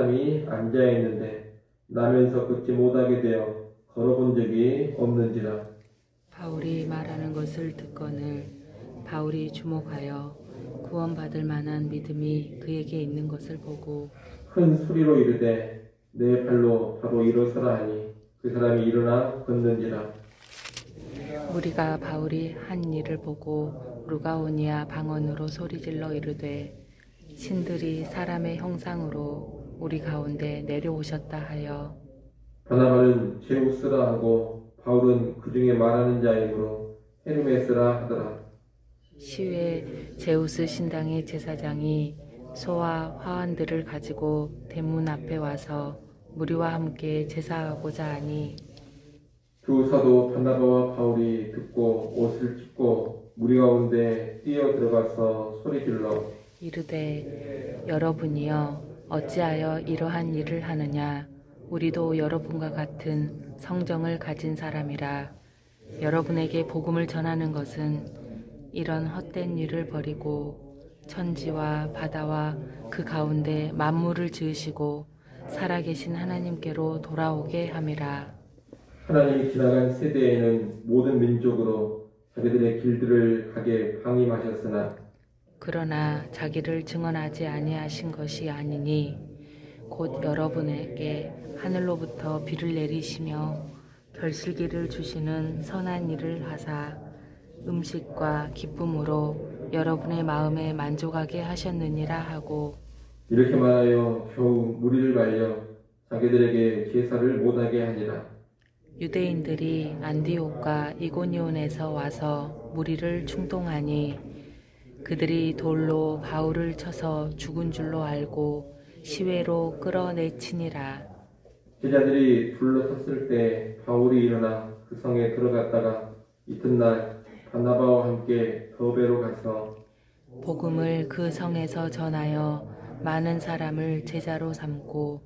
사람이 앉아 있는데 나면서 걷지 못하게 되어 걸어본 적이 없는지라. 바울이 말하는 것을 듣거늘 바울이 주목하여 구원받을 만한 믿음이 그에게 있는 것을 보고 큰 소리로 이르되 내 발로 바로 일어서라 하니 그 사람이 일어나 걷는지라. 우리가 바울이 한 일을 보고 루가오니아 방언으로 소리질러 이르되 신들이 사람의 형상으로 우리 가운데 내려오셨다 하여 바나바는 제우스라 하고 바울은 그 중에 말하는 자이므로 헤르메스라 하더라. 시외 제우스 신당의 제사장이 소와 화환들을 가지고 대문 앞에 와서 무리와 함께 제사하고자 하니 두 사도 바나바와 바울이 듣고 옷을 찢고 무리 가운데 뛰어 들어가서 소리질러 이르되 여러분이여 어찌하여 이러한 일을 하느냐 우리도 여러분과 같은 성정을 가진 사람이라 여러분에게 복음을 전하는 것은 이런 헛된 일을 버리고 천지와 바다와 그 가운데 만물을 지으시고 살아계신 하나님께로 돌아오게 함이라. 하나님이 지나간 세대에는 모든 민족으로 자기들의 길들을 가게 방임하셨으나 그러나 자기를 증언하지 아니하신 것이 아니니 곧 여러분에게 하늘로부터 비를 내리시며 결실기를 주시는 선한 일을 하사 음식과 기쁨으로 여러분의 마음에 만족하게 하셨느니라 하고 이렇게 말하여 겨우 무리를 말려 자기들에게 제사를 못하게 하니라. 유대인들이 안디옥과 이고니온에서 와서 무리를 충동하니 그들이 돌로 바울을 쳐서 죽은 줄로 알고 시외로 끌어내치니라. 제자들이 둘러섰을 때 바울이 일어나 그 성에 들어갔다가 이튿날 바나바와 함께 더베로 가서 복음을 그 성에서 전하여 많은 사람을 제자로 삼고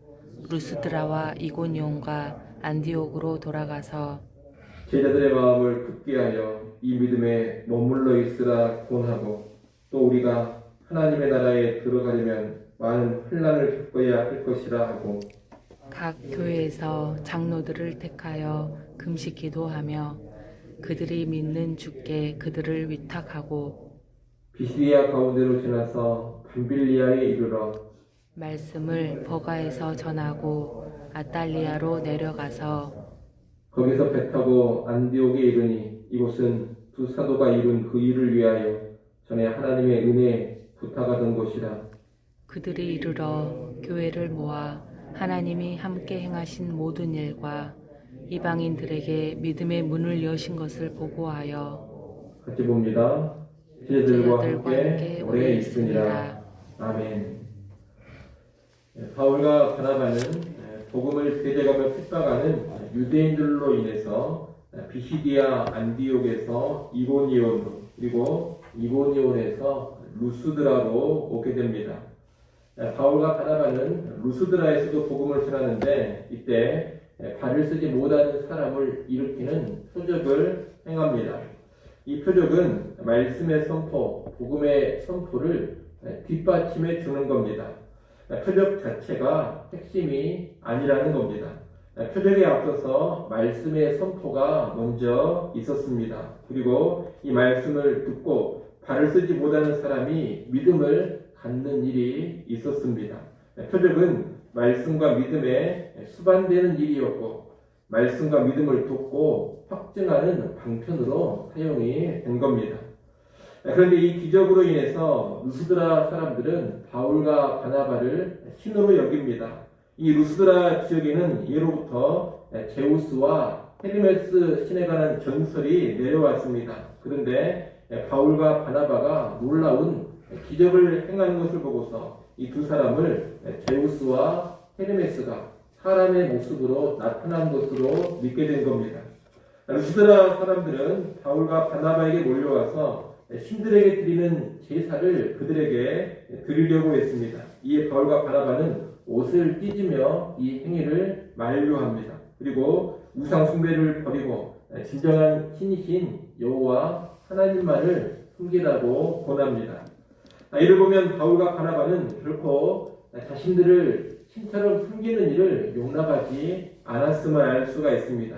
루스드라와 이고니온과 안디옥으로 돌아가서 제자들의 마음을 굳게 하여 이 믿음에 머물러 있으라 권하고 또 우리가 하나님의 나라에 들어가려면 많은 환난을 겪어야 할 것이라 하고 각 교회에서 장로들을 택하여 금식 기도하며 그들이 믿는 주께 그들을 위탁하고 비시디아 가운데로 지나서 밤빌리아에 이르러 말씀을 버가에서 전하고 아달리아로 내려가서 거기서 배 타고 안디옥에 이르니 이곳은 두 사도가 이룬 그 일을 위하여 전에 하나님의 은혜에 부탁하던 곳이라. 그들이 이르러 교회를 모아 하나님이 함께 행하신 모든 일과 이방인들에게 믿음의 문을 여신 것을 보고하여 같이 봅니다. 제자들과 함께 오래 있으니라. 아멘. 바울과 바나바는 복음을 세대가며 핍박하는 유대인들로 인해서 비시디아 안디옥에서 이고니온으로 그리고 이고니온에서 루스드라로 오게 됩니다. 바울과 바나바는 루스드라에서도 복음을 전하는데 이때 발을 쓰지 못하는 사람을 일으키는 표적을 행합니다. 이 표적은 말씀의 선포, 복음의 선포를 뒷받침해 주는 겁니다. 표적 자체가 핵심이 아니라는 겁니다. 표적에 앞서서 말씀의 선포가 먼저 있었습니다. 그리고 이 말씀을 듣고 발을 쓰지 못하는 사람이 믿음을 갖는 일이 있었습니다. 표적은 말씀과 믿음에 수반되는 일이었고 말씀과 믿음을 돕고 확증하는 방편으로 사용이 된 겁니다. 그런데 이 기적으로 인해서 루스드라 사람들은 바울과 바나바를 신으로 여깁니다. 이 루스드라 지역에는 예로부터 제우스와 헤르메스 신에 관한 전설이 내려왔습니다. 그런데 바울과 바나바가 놀라운 기적을 행하는 것을 보고서 이 두 사람을 제우스와 헤르메스가 사람의 모습으로 나타난 것으로 믿게 된 겁니다. 루스드라 사람들은 바울과 바나바에게 몰려와서 신들에게 드리는 제사를 그들에게 드리려고 했습니다. 이에 바울과 바나바는 옷을 찢으며 이 행위를 만류합니다. 그리고 우상 숭배를 버리고 진정한 신이신 여호와 하나님만을 숨기라고 권합니다. 이를 보면 바울과 바나바는 결코 자신들을 신처럼 숨기는 일을 용납하지 않았음을 알 수가 있습니다.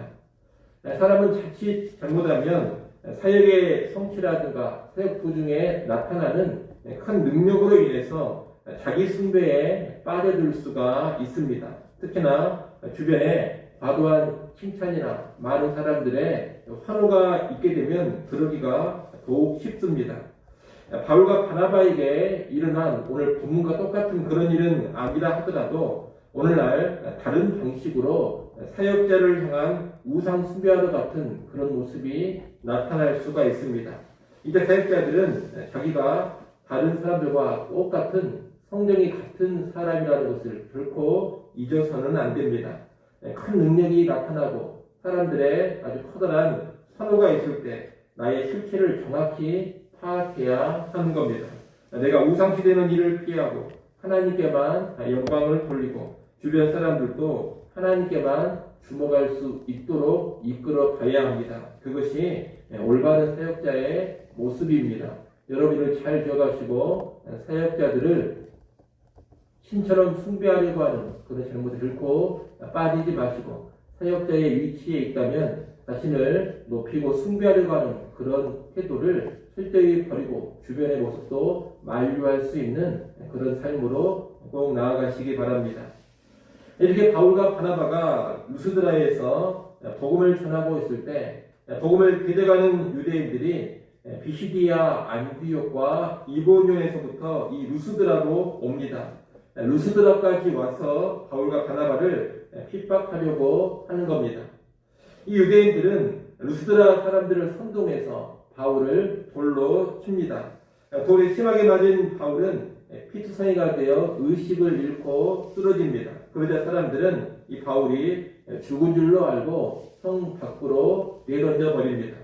사람은 자칫 잘못하면 사역의 성취라든가 사역 도중에 나타나는 큰 능력으로 인해서 자기 숭배에 빠져들 수가 있습니다. 특히나 주변에 과도한 칭찬이나 많은 사람들의 환호가 있게 되면 그러기가 더욱 쉽습니다. 바울과 바나바에게 일어난 오늘 본문과 똑같은 그런 일은 아니라 하더라도 오늘날 다른 방식으로 사역자를 향한 우상 숭배와도 같은 그런 모습이 나타날 수가 있습니다. 이제 사역자들은 자기가 다른 사람들과 똑같은 성정이 같은 사람이라는 것을 결코 잊어서는 안 됩니다. 큰 능력이 나타나고 사람들의 아주 커다란 환호가 있을 때 나의 실체를 정확히 파악해야 하는 겁니다. 내가 우상시되는 일을 피하고 하나님께만 영광을 돌리고 주변 사람들도 하나님께만 주목할 수 있도록 이끌어 가야 합니다. 그것이 올바른 사역자의 모습입니다. 여러분을 잘 기억하시고 사역자들을 신처럼 숭배하려고 하는 그런 잘못을 결코 빠지지 마시고 사역자의 위치에 있다면 자신을 높이고 숭배하려고 하는 그런 태도를 철저히 버리고 주변의 모습도 만류할 수 있는 그런 삶으로 꼭 나아가시기 바랍니다. 이렇게 바울과 바나바가 루스드라에서 복음을 전하고 있을 때 복음을 대적하는 유대인들이 비시디아 안디옥과 이고니온에서부터 이 루스드라로 옵니다. 루스드라까지 와서 바울과 바나바를 핍박하려고 하는 겁니다. 이 유대인들은 루스드라 사람들을 선동해서 바울을 돌로 칩니다. 돌에 심하게 맞은 바울은 피투성이가 되어 의식을 잃고 쓰러집니다. 그러자 사람들은 이 바울이 죽은 줄로 알고 성 밖으로 내던져 버립니다.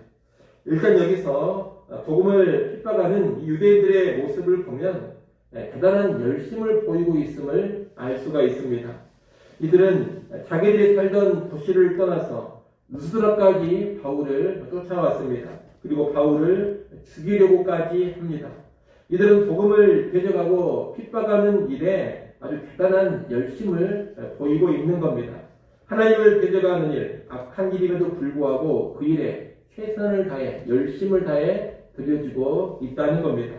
일단 여기서 복음을 핍박하는 이 유대인들의 모습을 보면 대단한 열심을 보이고 있음을 알 수가 있습니다. 이들은 자기들이 살던 도시를 떠나서 루스드라까지 바울을 쫓아왔습니다. 그리고 바울을 죽이려고까지 합니다. 이들은 복음을 대적하고 핍박하는 일에 아주 대단한 열심을 보이고 있는 겁니다. 하나님을 대적하는 일, 악한 일임에도 불구하고 그 일에 최선을 다해 열심을 다해 들여지고 있다는 겁니다.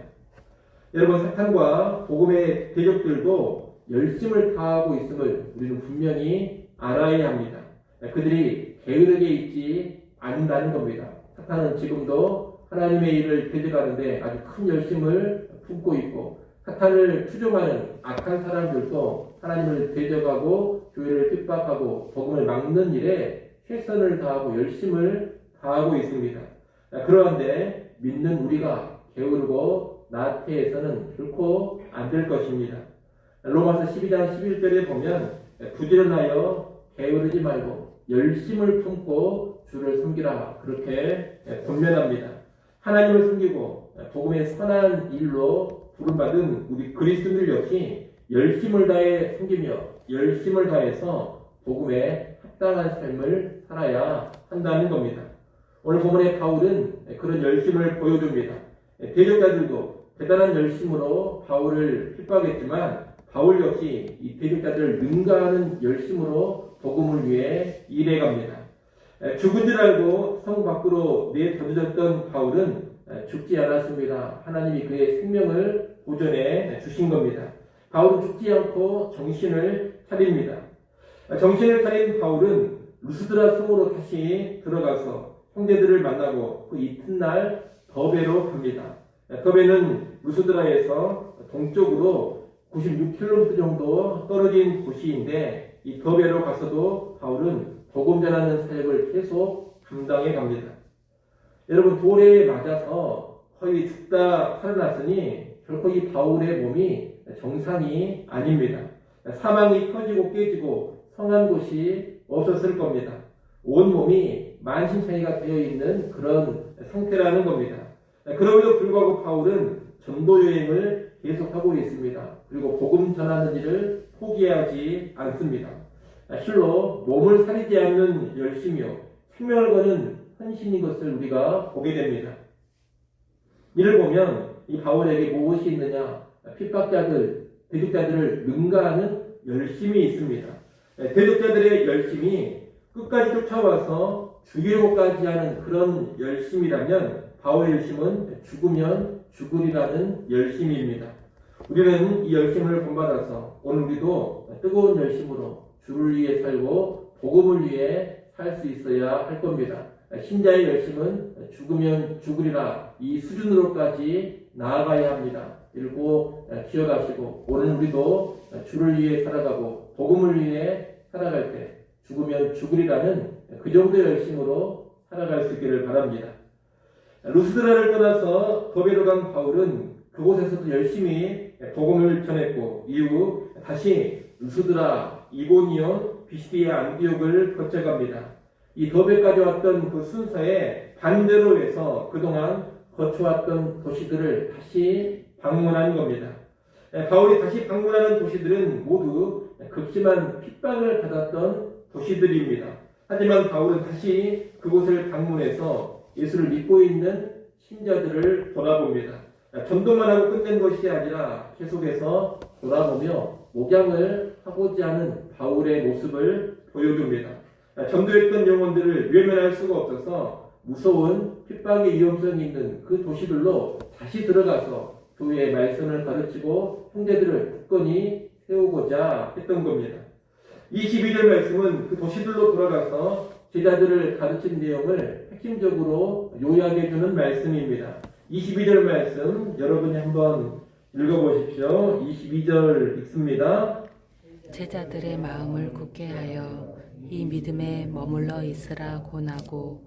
여러분, 사탄과 복음의 대적들도 열심을 다하고 있음을 우리는 분명히 알아야 합니다. 그들이 게으르게 있지 않는다는 겁니다. 사탄은 지금도 하나님의 일을 대적하는데 아주 큰 열심을 품고 있고 사탄을 추종하는 악한 사람들도 하나님을 대적하고 교회를 핍박하고 복음을 막는 일에 최선을 다하고 열심을 다하고 있습니다. 그런데 믿는 우리가 게으르고 나태해서는 결코 안 될 것입니다. 로마서 12장 11절에 보면 부지런하여 게으르지 말고 열심을 품고 주를 섬기라 그렇게 권면합니다. 하나님을 섬기고 복음의 선한 일로 부름받은 우리 그리스도인들 역시 열심을 다해 섬기며 열심을 다해서 복음에 합당한 삶을 살아야 한다는 겁니다. 오늘 본문의 바울은 그런 열심을 보여줍니다. 대적자들도 대단한 열심으로 바울을 핍박했지만 바울 역시 이 대적자들을 능가하는 열심으로 복음을 위해 일해갑니다. 죽은 줄 알고 성 밖으로 내던졌던 바울은 죽지 않았습니다. 하나님이 그의 생명을 보존해 주신 겁니다. 바울은 죽지 않고 정신을 차립니다. 정신을 차린 바울은 루스드라 성으로 다시 들어가서 형제들을 만나고 그 이튿날 더베로 갑니다. 더베는 루스드라에서 동쪽으로 96km 정도 떨어진 도시인데 이 더베로 가서도 바울은 복음 전하는 사역을 계속 감당해 갑니다. 여러분, 돌에 맞아서 거의 죽다 살아났으니 결코 이 바울의 몸이 정상이 아닙니다. 사망이 터지고 깨지고 성한 곳이 없었을 겁니다. 온 몸이 만신창이가 되어 있는 그런 상태라는 겁니다. 그럼에도 불구하고 바울은 전도 여행을 계속하고 있습니다. 그리고 복음 전하는 일을 포기하지 않습니다. 실로 몸을 사리지 않는 열심이요 생명을 거는 헌신인 것을 우리가 보게 됩니다. 이를 보면 이 바울에게 무엇이 있느냐? 핍박자들, 대적자들을 능가하는 열심이 있습니다. 대적자들의 열심이 끝까지 쫓아와서 죽이려고까지 하는 그런 열심이라면 바울의 열심은 죽으면 죽으리라는 열심입니다. 우리는 이 열심을 본받아서 오늘 우리도 뜨거운 열심으로 주를 위해 살고 복음을 위해 살 수 있어야 할 겁니다. 신자의 열심은 죽으면 죽으리라 이 수준으로까지 나아가야 합니다. 그리고 기억하시고 오늘 우리도 주를 위해 살아가고 복음을 위해 살아갈 때 죽으면 죽으리라는 그 정도의 열심으로 살아갈 수 있기를 바랍니다. 루스드라를 떠나서 더베로 간 바울은 그곳에서도 열심히 복음을 전했고 이후 다시 루스드라, 이고니온, 비시디아, 안디옥을 거쳐갑니다. 이 더베까지 왔던 그 순서에 반대로 해서 그동안 거쳐왔던 도시들을 다시 방문한 겁니다. 바울이 다시 방문하는 도시들은 모두 극심한 핍박을 받았던 도시들입니다. 하지만 바울은 다시 그곳을 방문해서 예수를 믿고 있는 신자들을 돌아봅니다. 전도만 하고 끝낸 것이 아니라 계속해서 돌아보며 목양을 하고자 하는 바울의 모습을 보여줍니다. 전도했던 영혼들을 외면할 수가 없어서 무서운 핍박의 위험성이 있는 그 도시들로 다시 들어가서 교회의 말씀을 가르치고 형제들을 굳건히 세우고자 했던 겁니다. 22절 말씀은 그 도시들로 돌아가서 제자들을 가르친 내용을 핵심적으로 요약해주는 말씀입니다. 22절 말씀 여러분이 한번 읽어보십시오. 22절 읽습니다. 제자들의 마음을 굳게 하여 이 믿음에 머물러 있으라 권하고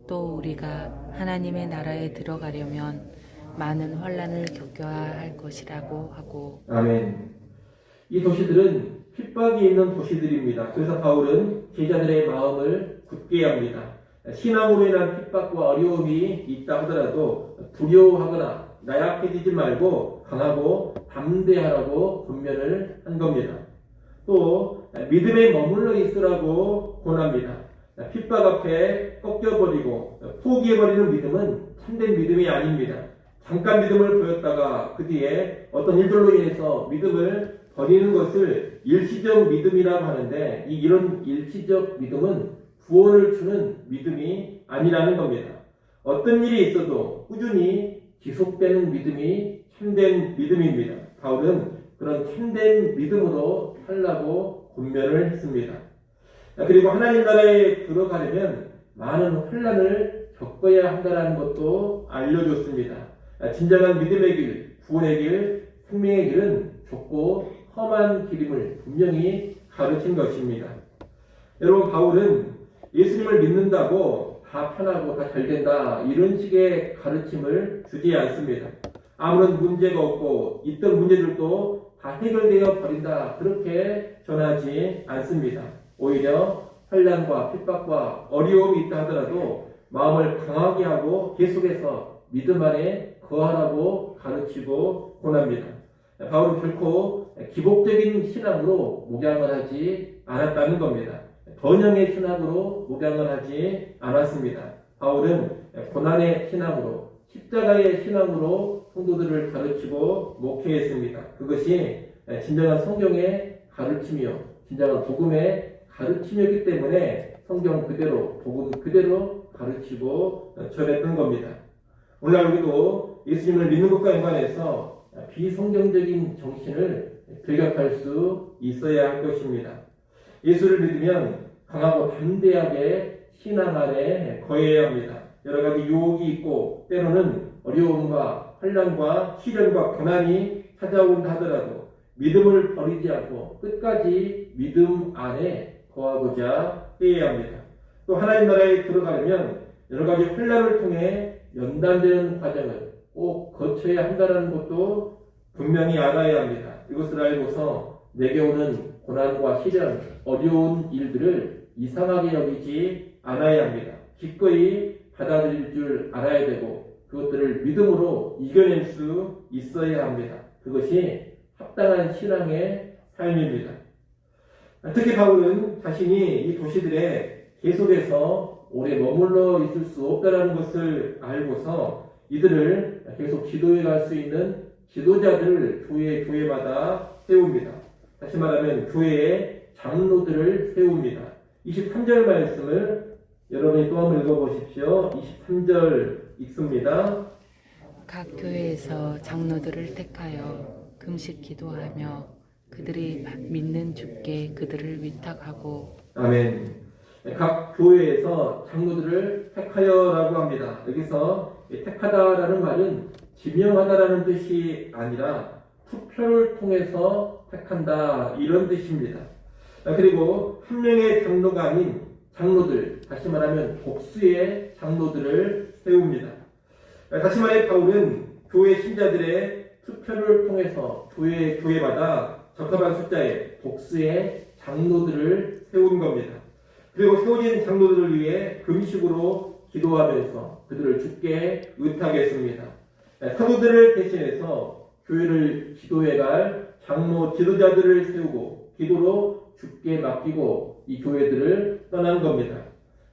또 우리가 하나님의 나라에 들어가려면 많은 환난을 겪어야 할 것이라고 하고. 아멘. 이 도시들은 핍박이 있는 도시들입니다. 그래서 바울은 제자들의 마음을 굳게 합니다. 신앙으로 인한 핍박과 어려움이 있다 하더라도 두려워하거나 나약해지지 말고 강하고 담대하라고 권면을 한 겁니다. 또 믿음에 머물러 있으라고 권합니다. 핍박 앞에 꺾여버리고 포기해버리는 믿음은 참된 믿음이 아닙니다. 잠깐 믿음을 보였다가 그 뒤에 어떤 일들로 인해서 믿음을 버리는 것을 일시적 믿음이라고 하는데 이런 일시적 믿음은 구원을 주는 믿음이 아니라는 겁니다. 어떤 일이 있어도 꾸준히 지속되는 믿음이 참된 믿음입니다. 바울은 그런 참된 믿음으로 살라고 권면을 했습니다. 그리고 하나님 나라에 들어가려면 많은 환난을 겪어야 한다는 것도 알려줬습니다. 진정한 믿음의 길, 구원의 길, 생명의 길은 좁고 험한 길임을 분명히 가르친 것입니다. 여러분, 바울은 예수님을 믿는다고 다 편하고 다 잘된다 이런 식의 가르침을 주지 않습니다. 아무런 문제가 없고 있던 문제들도 다 해결되어 버린다 그렇게 전하지 않습니다. 오히려 환난과 핍박과 어려움이 있다 하더라도 마음을 강하게 하고 계속해서 믿음 안에 거하라고 가르치고 권합니다. 바울은 결코 기복적인 신앙으로 목양을 하지 않았다는 겁니다. 번영의 신앙으로 목양을 하지 않았습니다. 바울은 고난의 신앙으로 십자가의 신앙으로 성도들을 가르치고 목회했습니다. 그것이 진정한 성경의 가르침이요 진정한 복음의 가르침이었기 때문에 성경 그대로 복음 그대로 가르치고 전했던 겁니다. 오늘날 우리도 예수님을 믿는 것과 연관해서 비성경적인 정신을 배격할 수 있어야 할 것입니다. 예수를 믿으면 강하고 담대하게 신앙 안에 거해야 합니다. 여러 가지 유혹이 있고 때로는 어려움과 환난과 시련과 고난이 찾아온다 하더라도 믿음을 버리지 않고 끝까지 믿음 안에 거하고자 해야 합니다. 또 하나님 나라에 들어가려면 여러 가지 환난을 통해 연단되는 과정을 꼭 거쳐야 한다는 것도 분명히 알아야 합니다. 이것을 알고서 내게 오는 고난과 시련, 어려운 일들을 이상하게 여기지 않아야 합니다. 기꺼이 받아들일 줄 알아야 되고 그것들을 믿음으로 이겨낼 수 있어야 합니다. 그것이 합당한 신앙의 삶입니다. 특히 바울은 자신이 이 도시들에 계속해서 오래 머물러 있을 수 없다는 것을 알고서 이들을 계속 지도해 갈 수 있는 지도자들을 교회마다 세웁니다. 다시 다시 말하면 교회의 장로들을 세웁니다. 23절 말씀을 여러분이 또 한번 읽어보십시오. 23절 읽습니다. 각 교회에서 장로들을 택하여 금식 기도하며 그들이 믿는 주께 그들을 위탁하고. 아멘. 각 교회에서 장로들을 택하여라고 합니다. 여기서 택하다라는 말은 지명하다라는 뜻이 아니라 투표를 통해서 택한다 이런 뜻입니다. 그리고 한 명의 장로가 아닌 장로들, 다시 말하면 복수의 장로들을 세웁니다. 다시 말해 바울은 교회 신자들의 투표를 통해서 교회마다 적합한 숫자의 복수의 장로들을 세운 겁니다. 그리고 세워진 장로들을 위해 금식으로 기도하면서 그들을 주께 의탁했습니다. 사도들을 대신해서 교회를 지도해갈 장로 지도자들을 세우고 기도로 주께 맡기고 이 교회들을 떠난 겁니다.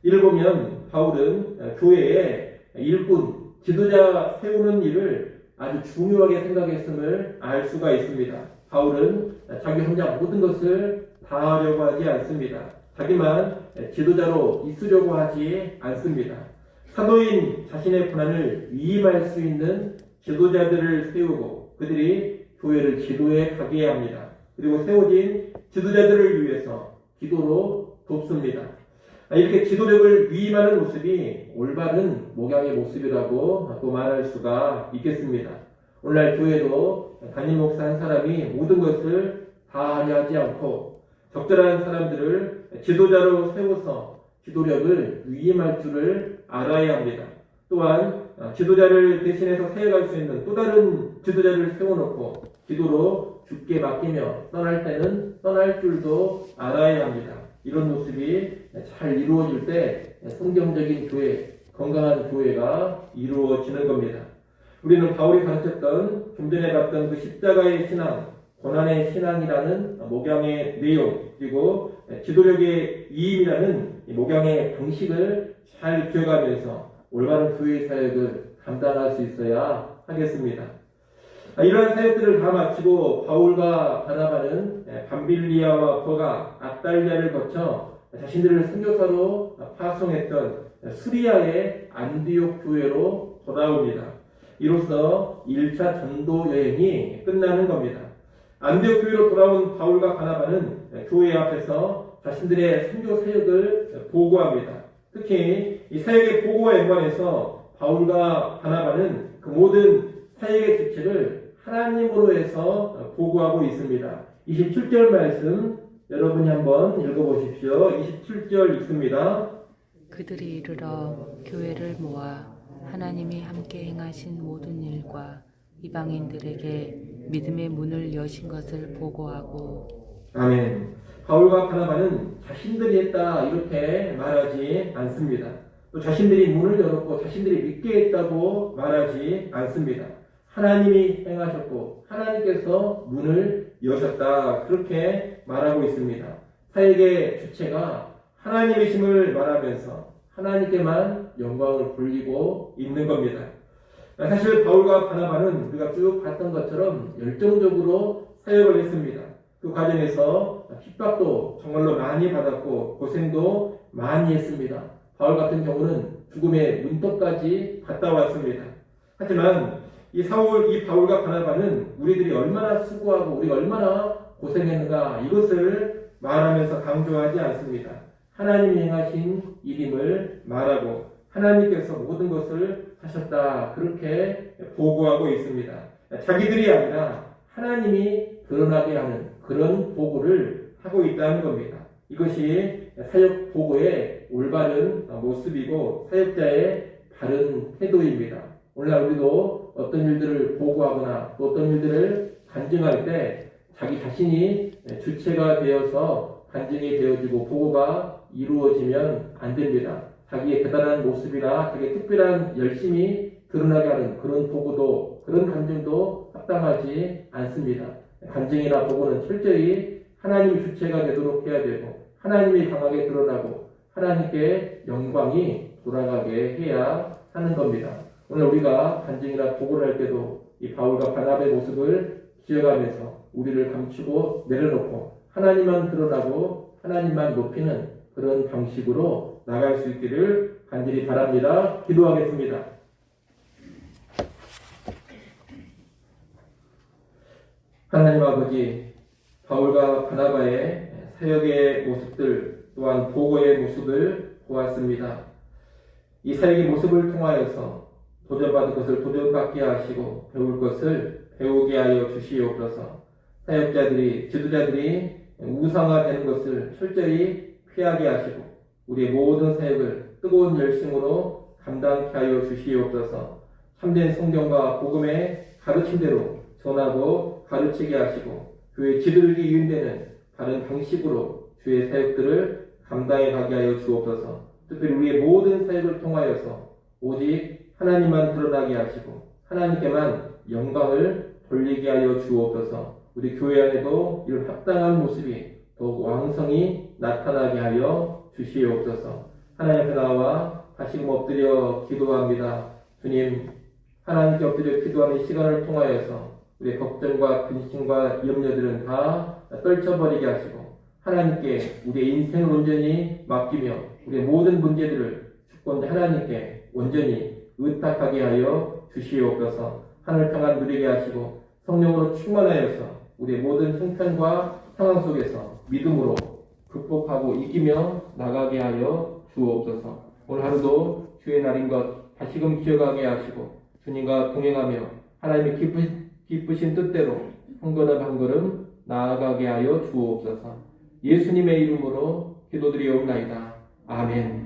이를 보면 바울은 교회의 일꾼, 지도자 세우는 일을 아주 중요하게 생각했음을 알 수가 있습니다. 바울은 자기 혼자 모든 것을 다 하려고 하지 않습니다. 자기만 지도자로 있으려고 하지 않습니다. 사도인 자신의 고난을 위임할 수 있는 지도자들을 세우고 그들이 교회를 지도해 가게 합니다. 그리고 세워진 지도자들을 위해서 기도로 돕습니다. 이렇게 지도력을 위임하는 모습이 올바른 목양의 모습이라고 또 말할 수가 있겠습니다. 오늘날 교회도 담임 목사 한 사람이 모든 것을 다 하려 하지 않고 적절한 사람들을 지도자로 세워서 지도력을 위임할 줄을 알아야 합니다. 또한 지도자를 대신해서 세워갈 수 있는 또 다른 지도자를 세워놓고 기도로 주께 맡기며 떠날 때는 떠날 줄도 알아야 합니다. 이런 모습이 잘 이루어질 때 성경적인 교회, 건강한 교회가 이루어지는 겁니다. 우리는 바울이 가르쳤던 좀 전에 봤던 그 십자가의 신앙, 고난의 신앙이라는 목양의 내용, 그리고 지도력의 이임이라는 목양의 방식을 잘 기억하면서 올바른 교회 사역을 감당할 수 있어야 하겠습니다. 이러한 사역들을 다 마치고 바울과 바나바는 밤빌리아와 버가, 압달리아를 거쳐 자신들을 선교사로 파송했던 수리아의 안디옥 교회로 돌아옵니다. 이로써 1차 전도 여행이 끝나는 겁니다. 안디옥 교회로 돌아온 바울과 바나바는 교회 앞에서 자신들의 선교 사역을 보고합니다. 특히 이 사역의 보고와 연관해서 바울과 바나바는 그 모든 사역의 주체를 하나님으로 해서 보고하고 있습니다. 27절 말씀 여러분이 한번 읽어보십시오. 27절 읽습니다. 그들이 이르러 교회를 모아 하나님이 함께 행하신 모든 일과 이방인들에게 믿음의 문을 여신 것을 보고하고. 아멘. 바울과 바나바는 자신들이 했다 이렇게 말하지 않습니다. 또 자신들이 문을 열었고 자신들이 믿게 했다고 말하지 않습니다. 하나님이 행하셨고 하나님께서 문을 여셨다 그렇게 말하고 있습니다. 사역의 주체가 하나님이심을 말하면서 하나님께만 영광을 돌리고 있는 겁니다. 사실 바울과 바나바는 우리가 쭉 봤던 것처럼 열정적으로 사역을 했습니다. 그 과정에서 핍박도 정말로 많이 받았고 고생도 많이 했습니다. 바울 같은 경우는 죽음의 문턱까지 갔다 왔습니다. 하지만 이 바울과 바나바는 우리들이 얼마나 수고하고 우리가 얼마나 고생했는가 이것을 말하면서 강조하지 않습니다. 하나님이 행하신 일임을 말하고 하나님께서 모든 것을 하셨다 그렇게 보고하고 있습니다. 자기들이 아니라 하나님이 드러나게 하는 그런 보고를 하고 있다는 겁니다. 이것이 사역 보고의 올바른 모습이고 사역자의 바른 태도입니다. 오늘날 우리도 어떤 일들을 보고하거나 또 어떤 일들을 간증할 때 자기 자신이 주체가 되어서 간증이 되어지고 보고가 이루어지면 안 됩니다. 자기의 대단한 모습이나 자기의 특별한 열심이 드러나게 하는 그런 보고도 그런 간증도 합당하지 않습니다. 간증이나 보고는 철저히 하나님 주체가 되도록 해야 되고 하나님이 강하게 드러나고 하나님께 영광이 돌아가게 해야 하는 겁니다. 오늘 우리가 간증이나 보고를 할 때도 이 바울과 바나바의 모습을 기억하면서 우리를 감추고 내려놓고 하나님만 드러나고 하나님만 높이는 그런 방식으로 나갈 수 있기를 간절히 바랍니다. 기도하겠습니다. 하나님 아버지, 바울과 바나바의 사역의 모습들 또한 보고의 모습을 보았습니다. 이 사역의 모습을 통하여서 도전받을 것을 도전받게 하시고 배울 것을 배우게 하여 주시옵소서. 사역자들이 지도자들이 우상화되는 것을 철저히 피하게 하시고 우리의 모든 사역을 뜨거운 열심으로 감당케 하여 주시옵소서. 참된 성경과 복음의 가르침대로 전하고 가르치게 하시고 교회 지도자에게 유인되는 다른 방식으로 주의 사역들을 감당해 가게 하여 주옵소서. 특별히 우리의 모든 사역을 통하여서 오직 하나님만 드러나게 하시고 하나님께만 영광을 돌리게 하여 주옵소서. 우리 교회 안에도 이런 합당한 모습이 더욱 왕성히 나타나게 하여 주시옵소서. 하나님 앞에 나와 다시금 엎드려 기도합니다. 주님, 하나님께 엎드려 기도하는 시간을 통하여서 우리의 걱정과 근심과 염려들은 다 떨쳐버리게 하시고 하나님께 우리의 인생을 온전히 맡기며 우리의 모든 문제들을 주권 하나님께 온전히 의탁하게 하여 주시옵소서. 하늘 평안 누리게 하시고 성령으로 충만하여서 우리의 모든 형편과 상황 속에서 믿음으로 극복하고 이기며 나가게 하여 주옵소서. 오늘 하루도 주의 날인 것 다시금 기억하게 하시고 주님과 동행하며 하나님의 기쁘신 뜻대로 한 걸음 한 걸음 나아가게 하여 주옵소서. 예수님의 이름으로 기도드리옵나이다. 아멘.